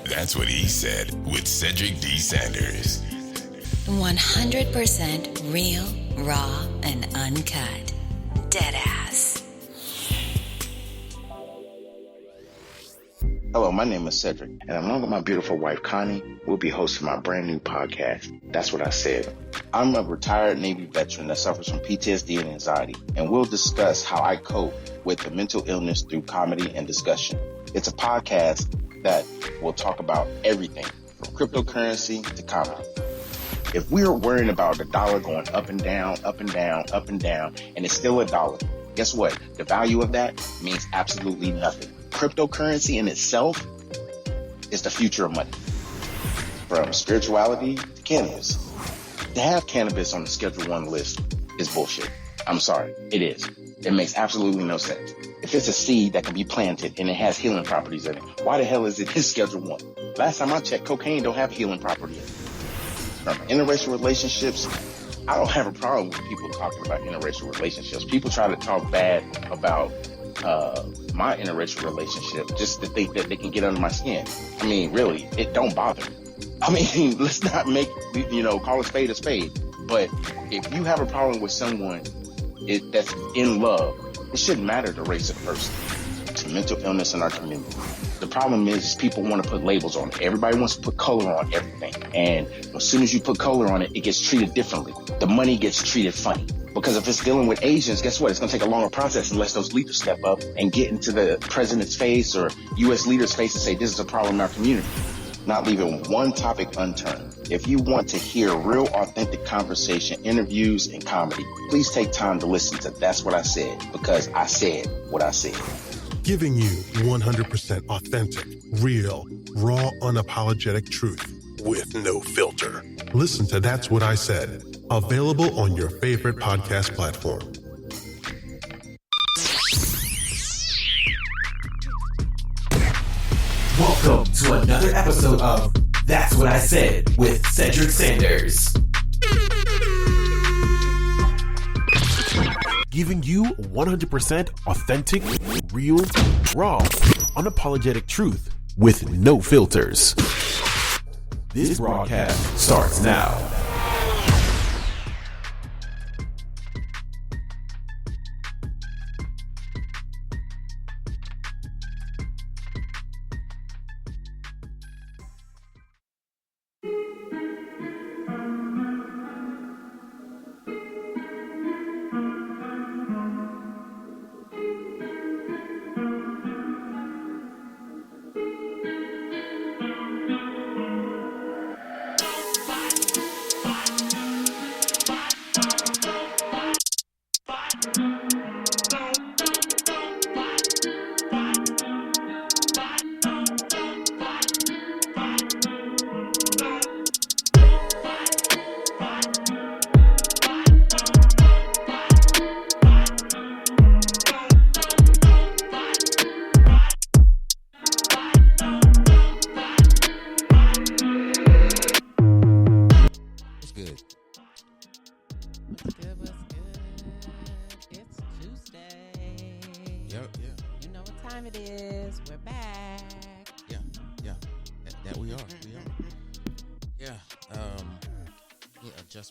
That's what he said with Cedric D. Sanders. 100% real, raw, and uncut. Deadass. Hello, my name is Cedric, and along with my beautiful wife, Connie, we'll be hosting my brand new podcast, That's What I Said. I'm a retired Navy veteran that suffers from PTSD and anxiety, and we'll discuss how I cope with the mental illness through comedy and discussion. It's a podcast that will talk about everything from cryptocurrency to comedy. If we're worrying about the dollar going up and down, up and down, up and down, and it's still a dollar, guess what? The value of that means absolutely nothing. Cryptocurrency in itself is the future of money. From spirituality to cannabis. To have cannabis on the Schedule 1 list is bullshit. I'm sorry, it is. It makes absolutely no sense. If it's a seed that can be planted and it has healing properties in it, why the hell is it in Schedule 1? Last time I checked, cocaine don't have healing property in it. From interracial relationships, I don't have a problem with people talking about interracial relationships. People try to talk bad about my interracial relationship just to think that they can get under my skin. I mean, really, it don't bother me. I mean, let's not make, call a spade a spade. But if you have a problem with someone that's in love, it shouldn't matter the race of the person. It's mental illness in our community. The problem is people want to put labels on it. Everybody wants to put color on everything. And as soon as you put color on it, it gets treated differently. The money gets treated funny. Because if it's dealing with Asians, guess what? It's going to take a longer process unless those leaders step up and get into the president's face or U.S. leaders' face and say, this is a problem in our community. Not leaving one topic unturned. If you want to hear real, authentic conversation, interviews, and comedy, please take time to listen to That's What I Said, because I said what I said. Giving you 100% authentic, real, raw, unapologetic truth with no filter. Listen to That's What I Said. Available on your favorite podcast platform. Welcome to another episode of That's What I Said with Cedric Sanders. Giving you 100% authentic, real, raw, unapologetic truth with no filters. This broadcast starts now.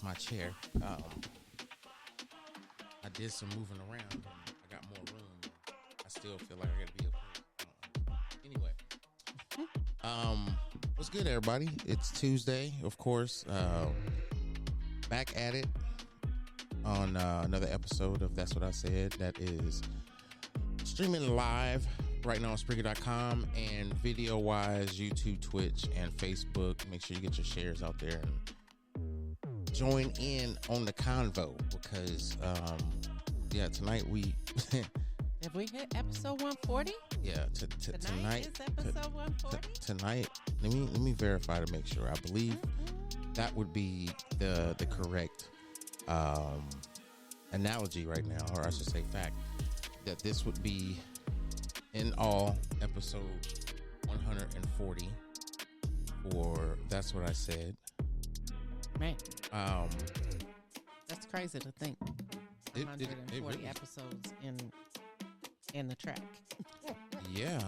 My chair. I did some moving around. I got more room. I still feel like I gotta be up here. Anyway, what's good, everybody? It's Tuesday, of course. Back at it on another episode of That's What I Said. That is streaming live right now on Spreaker.com and video-wise, YouTube, Twitch, and Facebook. Make sure you get your shares out there and join in on the convo because tonight we have we hit episode 140? Yeah, tonight is episode 140. Tonight, let me verify to make sure. I believe that would be the correct analogy right now, or I should say fact, that this would be in all episode 140 for That's What I Said. Man, that's crazy to think. 140 really episodes in the track. Yeah.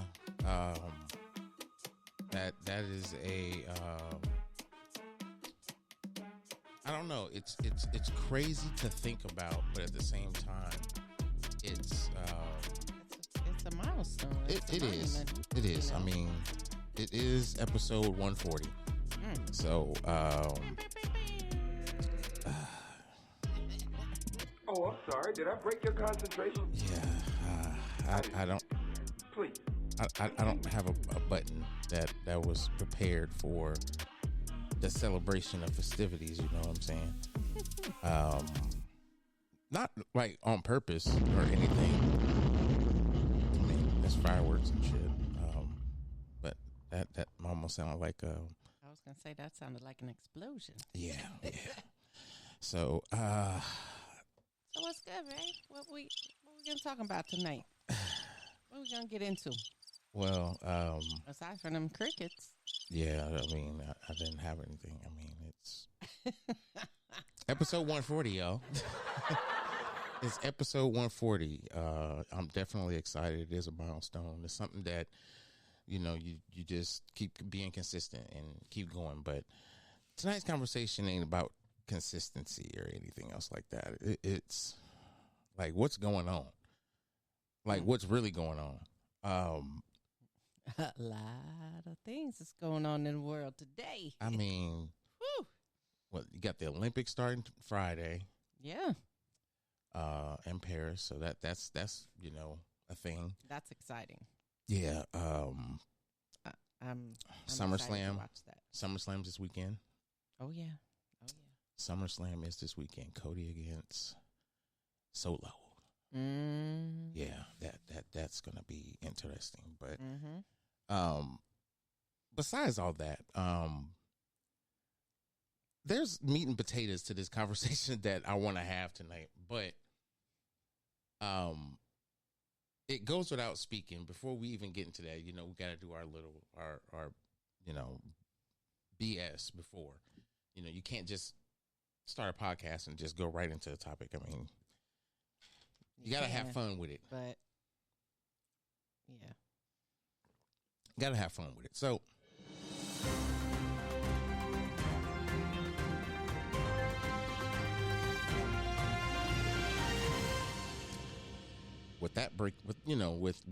that is a I don't know. It's crazy to think about, but at the same time, it's a milestone. It is. It is. I mean, it is episode 140. So oh, I'm sorry. Did I break your concentration? Yeah. I don't. Please. I don't have a button that was prepared for the celebration of festivities. You know what I'm saying? Not like on purpose or anything. I mean, there's fireworks and shit. But that almost sounded like I was gonna say that sounded like an explosion. Yeah. So So what's good, Ray? What we gonna talk about tonight? What we gonna get into? Well, aside from them crickets. Yeah, I mean, I didn't have anything. I mean, it's episode 140, y'all. It's episode 140. I'm definitely excited. It is a milestone. It's something that, you know, you just keep being consistent and keep going. But tonight's conversation ain't about consistency or anything else like that. It's like, what's going on? Like, what's really going on? A lot of things is going on in the world today. I mean, well, you got the Olympics starting Friday. Yeah. In Paris, so that's you know, a thing. That's exciting. Yeah. I'm SummerSlam. to watch that. SummerSlam's this weekend. Oh yeah. SummerSlam is this weekend. Cody against Solo. Yeah, that's gonna be interesting. But besides all that, there's meat and potatoes to this conversation that I want to have tonight. But it goes without speaking, before we even get into that, you know, we got to do our you know, BS before. You know, you can't just start a podcast and just go right into the topic. I mean, you got to have fun with it. But, yeah. Got to have fun with it. So, with that break, with you know, with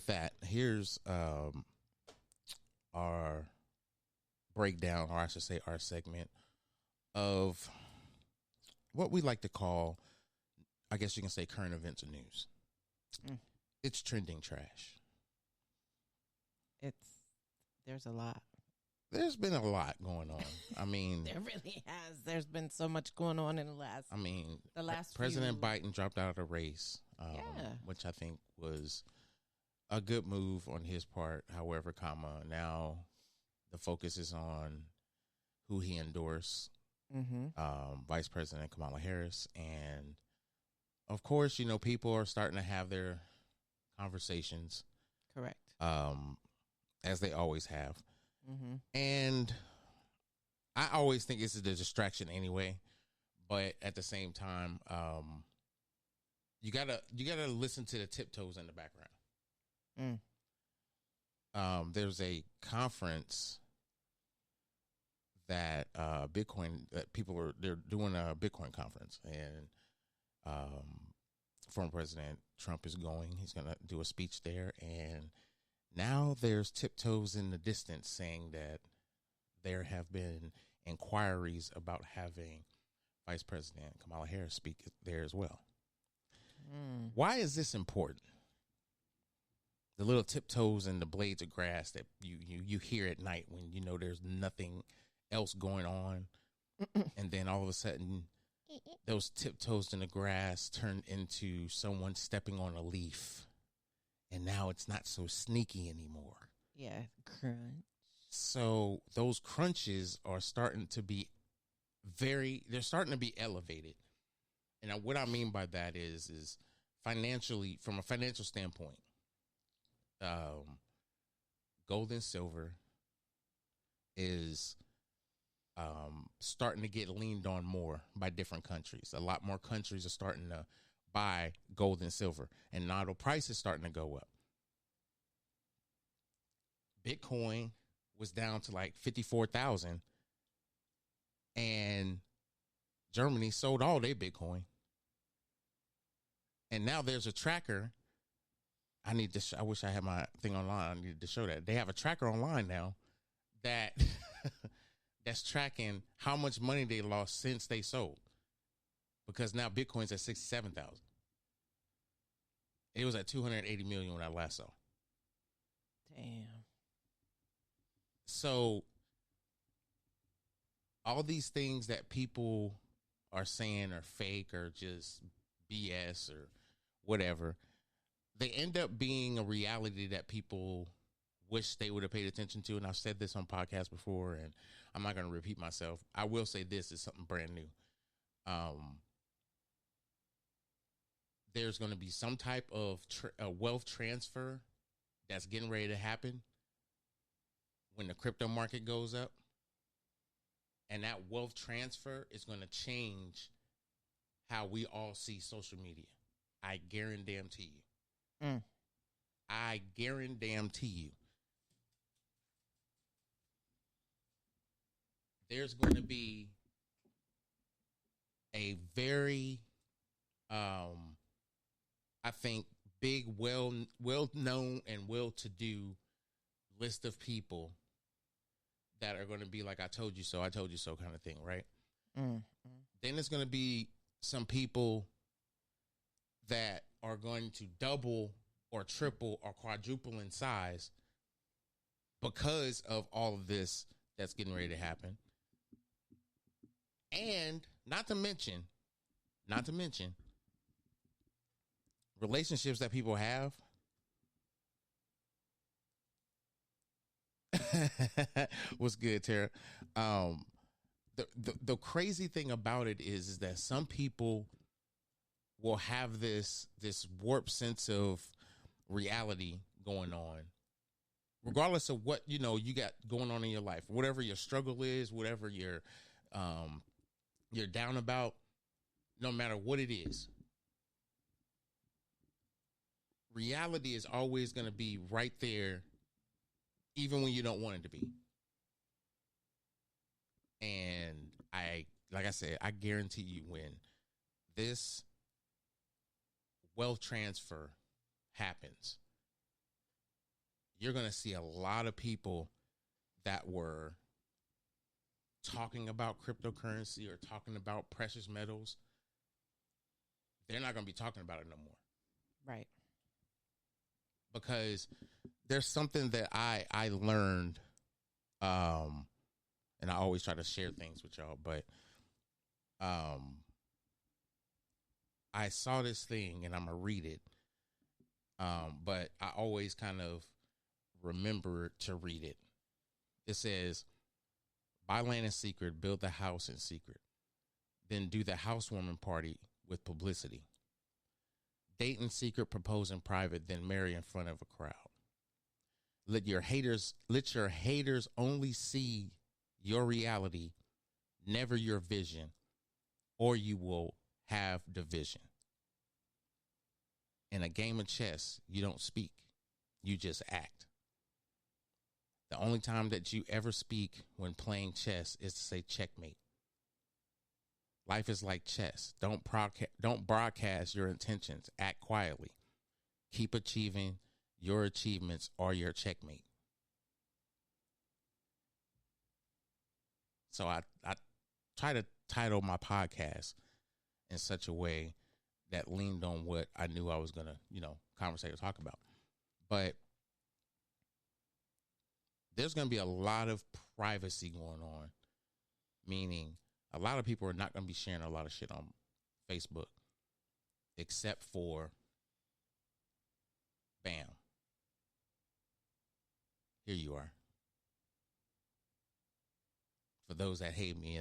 that, here's our breakdown, or I should say, our segment of what we like to call, I guess you can say, current events and news. It's trending trash. There's a lot. There's been a lot going on. I mean, there really has. There's been so much going on in the last. I mean, last President Biden dropped out of the race, which I think was a good move on his part. However, now the focus is on who he endorsed, Vice President Kamala Harris, and of course, you know, people are starting to have their conversations. Correct. As they always have. And I always think this is a distraction anyway, but at the same time, you gotta listen to the tiptoes in the background. There's a conference that Bitcoin, that they're doing a Bitcoin conference, and former President Trump is going. He's gonna do a speech there, and now there's tiptoes in the distance saying that there have been inquiries about having Vice President Kamala Harris speak there as well. Why is this important? The little tiptoes and the blades of grass that you hear at night when you know there's nothing else going on, and then all of a sudden those tiptoes in the grass turn into someone stepping on a leaf. And now it's not so sneaky anymore. Yeah, crunch. So those crunches are starting to be they're starting to be elevated. And what I mean by that is financially, from a financial standpoint, gold and silver is starting to get leaned on more by different countries. A lot more countries are starting to buy gold and silver, and now the price is starting to go up. Bitcoin was down to like 54,000, and Germany sold all their Bitcoin. And now there's a tracker. I wish I had my thing online. I needed to show that. They have a tracker online now that that's tracking how much money they lost since they sold. Because now Bitcoin's at 67,000. It was at 280 million when I last saw. Damn. So all these things that people are saying are fake or just BS or whatever, they end up being a reality that people wish they would have paid attention to. And I've said this on podcasts before, and I'm not going to repeat myself. I will say this is something brand new. There's going to be some type of wealth transfer that's getting ready to happen when the crypto market goes up. And that wealth transfer is going to change how we all see social media. I guarantee you. I guarantee you. There's going to be a very, I think, big, well-known and well-to-do list of people that are going to be like, I told you so kind of thing, right? Then there's going to be some people that are going to double or triple or quadruple in size because of all of this that's getting ready to happen. And not to mention, relationships that people have. What's good, Tara? The crazy thing about it is that some people will have this warped sense of reality going on, regardless of what you got going on in your life, whatever your struggle is, whatever you're down about, no matter what it is. Reality is always going to be right there, even when you don't want it to be. And like I said, I guarantee you when this wealth transfer happens, you're going to see a lot of people that were talking about cryptocurrency or talking about precious metals. They're not going to be talking about it no more. Right. Because there's something that I learned, and I always try to share things with y'all, but I saw this thing and I'm going to read it, but I always kind of remember to read it. It says, buy land in secret, build the house in secret, then do the housewarming party with publicity. Date in secret, propose in private, then marry in front of a crowd. Let your haters only see your reality, never your vision, or you will have division. In a game of chess, you don't speak, you just act. The only time that you ever speak when playing chess is to say checkmate. Life is like chess. Don't broadcast your intentions. Act quietly. Keep achieving your achievements or your checkmate. So I try to title my podcast in such a way that leaned on what I knew I was going to, conversate or talk about. But there's going to be a lot of privacy going on, meaning a lot of people are not going to be sharing a lot of shit on Facebook, except for, bam, here you are. For those that hate me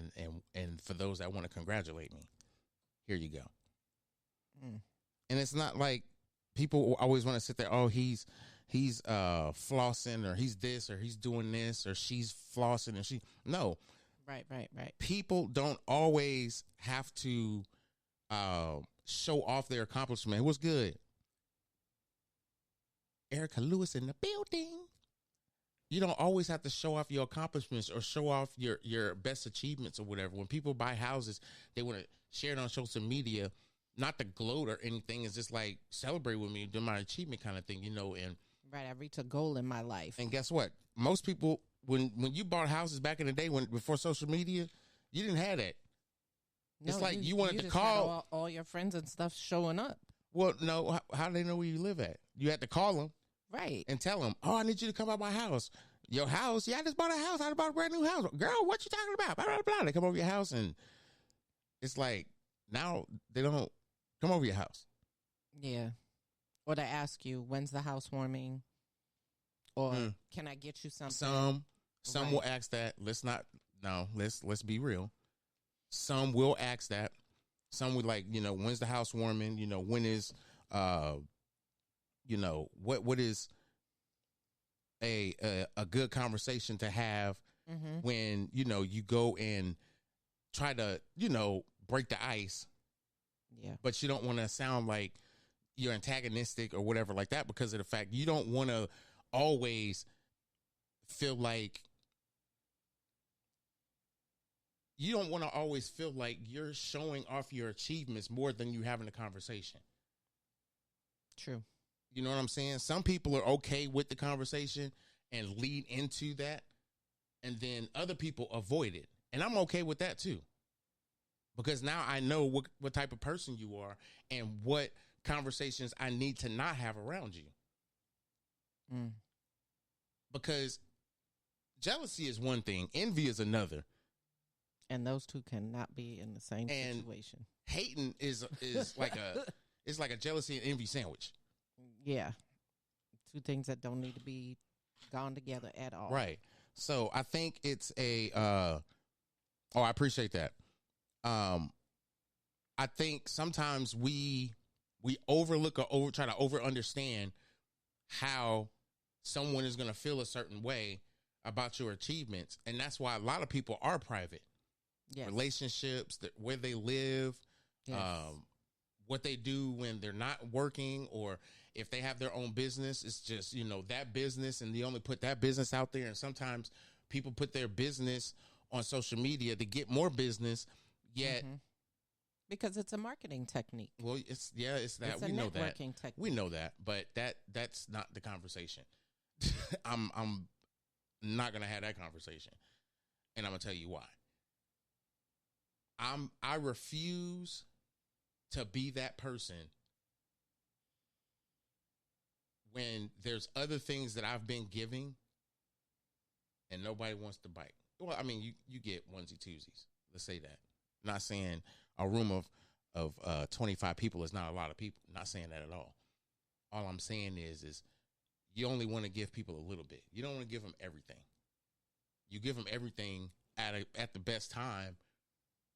and for those that want to congratulate me, here you go. And it's not like people always want to sit there, oh, he's flossing, or he's this, or he's doing this, or she's flossing, and no. Right. People don't always have to show off their accomplishment. What's good? Erica Lewis in the building. you don't always have to show off your accomplishments or show off your best achievements or whatever. When people buy houses, they want to share it on social media, not to gloat or anything. It's just like, celebrate with me, do my achievement kind of thing, and Right, I reached a goal in my life. and guess what? Most people, when you bought houses back in the day, before social media, you didn't have that. It's like you wanted to just had call all your friends and stuff showing up. Well, no, how do they know where you live at? You had to call them. Right. And tell them, oh, I need you to come by my house. Your house? Yeah, I just bought a house. I just bought a brand new house. Girl, what you talking about? Blah, blah, blah. They come over your house, and it's like, now they don't come over your house. Yeah. Or to ask you, when's the housewarming? Or can I get you something? Some will ask that. Let's be real. Some will ask that. Some would like, when's the housewarming? When is, what is a good conversation to have when, you go and try to, break the ice. Yeah. But you don't want to sound like you're antagonistic or whatever like that, because of the fact you don't want to always feel like you're showing off your achievements more than you having a conversation. True. You know what I'm saying? Some people are okay with the conversation and lead into that, and then other people avoid it. And I'm okay with that too, because now I know what type of person you are and what conversations I need to not have around you. Because jealousy is one thing, envy is another. And those two cannot be in the same situation. Hating is like it's like a jealousy and envy sandwich. Yeah. Two things that don't need to be gone together at all. Right. So I think it's I appreciate that. I think sometimes we overlook or try to over understand how someone is going to feel a certain way about your achievements. And that's why a lot of people are private. Yes. Relationships, where they live, yes. What they do when they're not working, or if they have their own business, it's just, that business, and they only put that business out there. And sometimes people put their business on social media to get more business, yet. Because it's a marketing technique. Well, it's that. We know that. Technique. We know that, but that's not the conversation. I'm not going to have that conversation. And I'm going to tell you why. I refuse to be that person when there's other things that I've been giving and nobody wants to bite. Well, I mean, you get onesie twosies. Let's say that. I'm not saying a room of 25 people is not a lot of people. I'm not saying that at all. All I'm saying is you only want to give people a little bit. You don't want to give them everything. You give them everything at the best time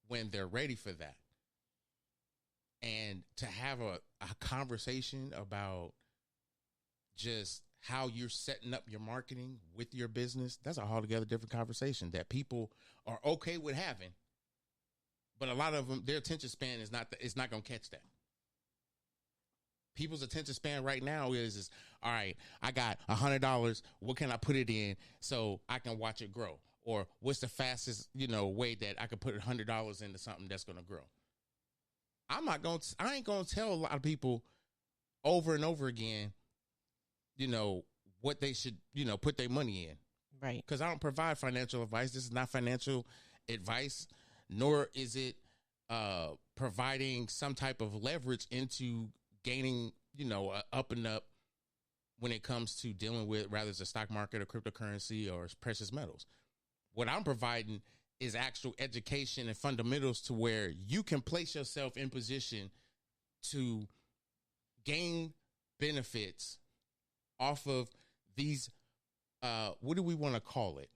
when they're ready for that. And to have a conversation about just how you're setting up your marketing with your business, that's a altogether different conversation that people are okay with having. But a lot of them, their attention span is not going to catch that. People's attention span right now is all right, I got $100. What can I put it in so I can watch it grow? Or what's the fastest, way that I could put $100 into something that's going to grow? I ain't going to tell a lot of people over and over again, what they should, put their money in. Right. Because I don't provide financial advice. This is not financial advice, nor is it providing some type of leverage into gaining, up and up when it comes to dealing with, rather it's the stock market or cryptocurrency or precious metals. What I'm providing is actual education and fundamentals to where you can place yourself in position to gain benefits off of these. What do we want to call it?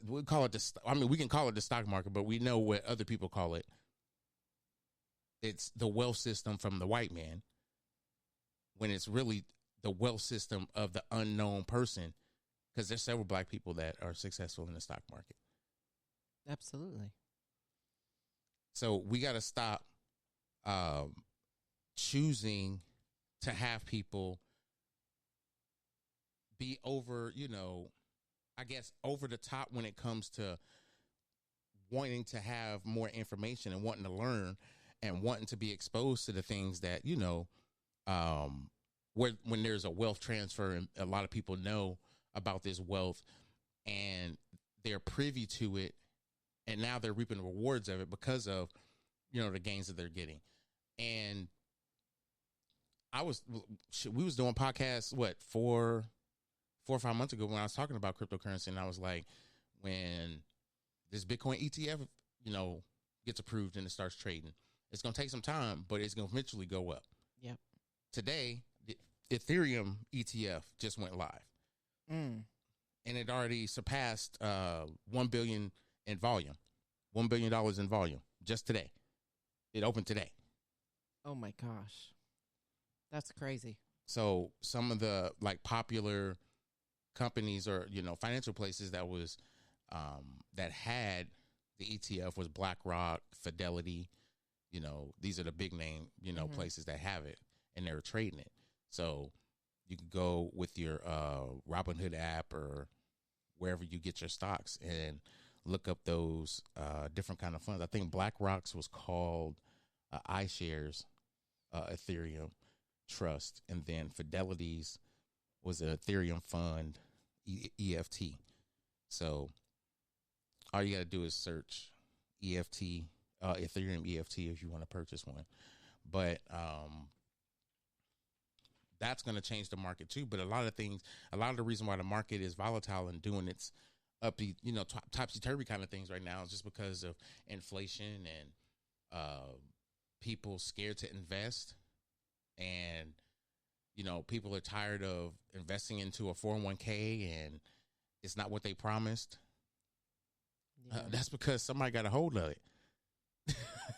We call it we can call it the stock market, but we know what other people call it. It's the wealth system from the white man, when it's really the wealth system of the unknown person. Because there's several black people that are successful in the stock market. Absolutely. So we got to stop choosing to have people be over, I guess over the top when it comes to wanting to have more information and wanting to learn and wanting to be exposed to the things that, when there's a wealth transfer and a lot of people know about this wealth and they're privy to it, and now they're reaping the rewards of it because of, the gains that they're getting. And we was doing podcasts, 4 or 5 months ago when I was talking about cryptocurrency, and I was like, when this Bitcoin ETF, gets approved and it starts trading, it's going to take some time, but it's going to eventually go up. Yep. Today, the Ethereum ETF just went live. And it already surpassed $1 billion in volume, $1 billion in volume just today. It opened today. Oh my gosh, that's crazy. So some of the popular companies or financial places that was that had the ETF was BlackRock, Fidelity. These are the big name places that have it, and they're trading it. So you can go with your Robinhood app or wherever you get your stocks and look up those different kind of funds. I think BlackRock's was called iShares Ethereum Trust, and then Fidelity's was an Ethereum fund EFT. So all you got to do is search EFT, Ethereum EFT if you want to purchase one. But that's going to change the market too. But a lot of the reason why the market is volatile and doing its upbeat, topsy-turvy kind of things right now is just because of inflation and people scared to invest. And, people are tired of investing into a 401k and it's not what they promised. Yeah. That's because somebody got a hold of it.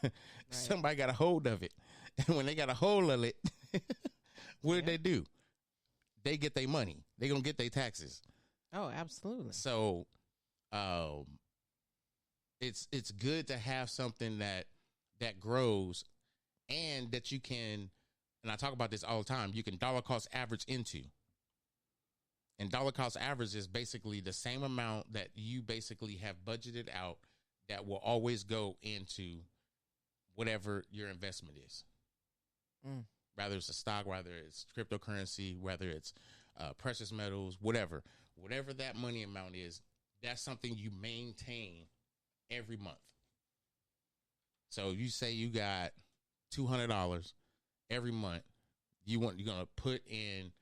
Right. Somebody got a hold of it. And when they got a hold of it, what did they do? They get their money. They're going to get their taxes. Oh, absolutely. So it's good to have something that grows and that you can, and I talk about this all the time, you can dollar cost average into. And dollar cost average is basically the same amount that you basically have budgeted out that will always go into whatever your investment is. Whether it's a stock, whether it's cryptocurrency, whether it's precious metals, whatever that money amount is, that's something you maintain every month. So you say you got $200 every month, you're going to put in